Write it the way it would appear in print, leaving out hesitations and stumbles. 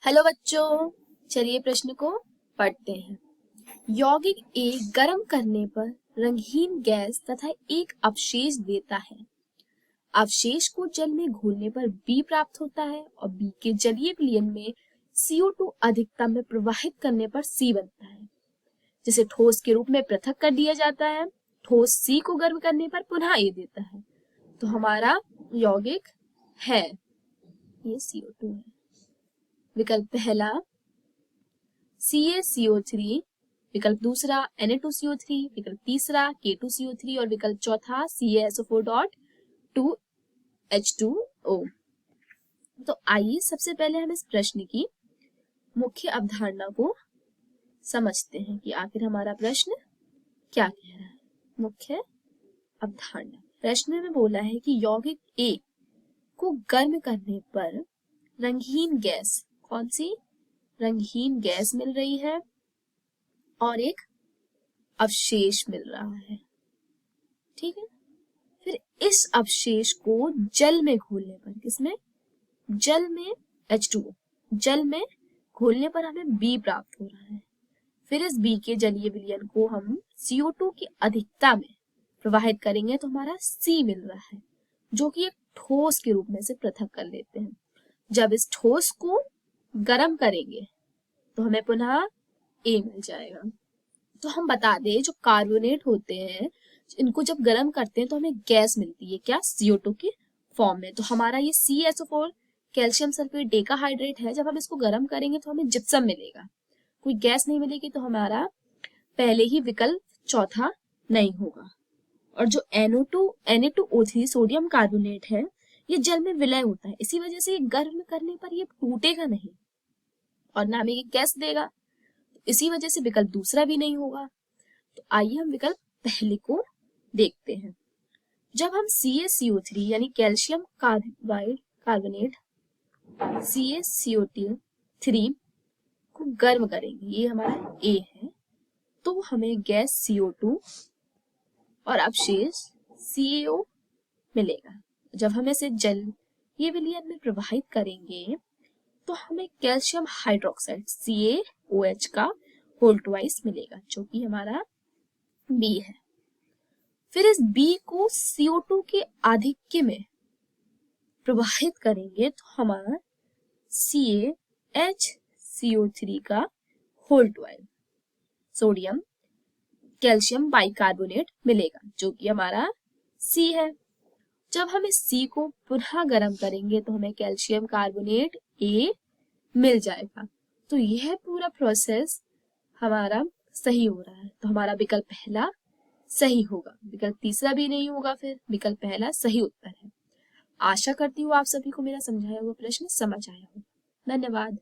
Hello बच्चों, चलिए प्रश्न को पढ़ते हैं। यौगिक ए गर्म करने पर रंगहीन गैस तथा एक अवशेष देता है। अवशेष को जल में घोलने पर बी प्राप्त होता है और बी के जलीय विलयन में CO2 अधिकता में प्रवाहित करने पर सी बनता है, जिसे ठोस के रूप में पृथक कर दिया जाता है। ठोस सी को गर्म करने पर पुनः ए देता है। तो हमारा यौगिक है ये CO2 है। विकल्प पहला CaCO3, विकल्प दूसरा Na2CO3, विकल्प तीसरा K2CO3 और विकल्प चौथा CaSO4.2H2O। तो आइए सबसे पहले हम इस प्रश्न की मुख्य अवधारणा को समझते हैं कि आखिर हमारा प्रश्न क्या कह रहा है। मुख्य अवधारणा प्रश्न में बोला है कि यौगिक ए को गर्म करने पर रंगहीन गैस, कौन सी रंगहीन गैस मिल रही है और एक अवशेष मिल रहा है। ठीक है, फिर इस अवशेष को जल में घोलने पर, किसमें, जल में, H2O, जल में घोलने पर हमें B प्राप्त हो रहा है। फिर इस B के जलीय विलयन को हम CO2 की अधिकता में प्रवाहित करेंगे तो हमारा C मिल रहा है, जो कि एक ठोस के रूप में से पृथक कर लेते हैं। जब इस ठोस को गर्म करेंगे तो हमें पुनः A मिल जाएगा। तो हम बता दें, जो कार्बोनेट होते हैं इनको जब गर्म करते हैं तो हमें गैस मिलती है, क्या, CO2 के फॉर्म में। तो हमारा ये CaSO4 कैल्शियम सल्फेट डेकाहाइड्रेट है। जब हम इसको गर्म करेंगे तो हमें जिप्सम मिलेगा, कोई गैस नहीं मिलेगी। तो हमारा पहले ही विकल्प चौथा नहीं होगा। और जो Na2O3 सोडियम कार्बोनेट है, ये जल में विलय होता है, इसी वजह से गर्म करने पर ये टूटेगा नहीं और ना हमें ये गैस देगा, इसी वजह से विकल्प दूसरा भी नहीं होगा। तो आइए हम विकल्प पहले को देखते हैं। जब हम CaCO3 यानी कैल्शियम कार्बोनेट CaCO3 को गर्म करेंगे, ये हमारा A है, तो हमें गैस CO2 और अवशेष CaO मिलेगा। जब हम इसे जल ये विलयन में प्रवाहित करेंगे तो हमें कैल्शियम हाइड्रोक्साइड CaOH का होल ट्वाइस मिलेगा, जो कि हमारा B है। फिर इस B को CO2 के आधिक्य में प्रवाहित करेंगे तो हमारा CaHCO3 का whole twice sodium calcium bicarbonate मिलेगा, जो कि हमारा C है। जब हम इस C को पुनः गर्म करेंगे तो हमें कैल्शियम कार्बोनेट A मिल जाएगा। तो यह पूरा प्रोसेस हमारा सही हो रहा है। तो हमारा विकल्प पहला सही होगा, विकल्प तीसरा भी नहीं होगा, फिर विकल्प पहला सही उत्तर है। आशा करती हूँ आप सभी को मेरा समझाया हुआ प्रश्न समझ आया हो। धन्यवाद।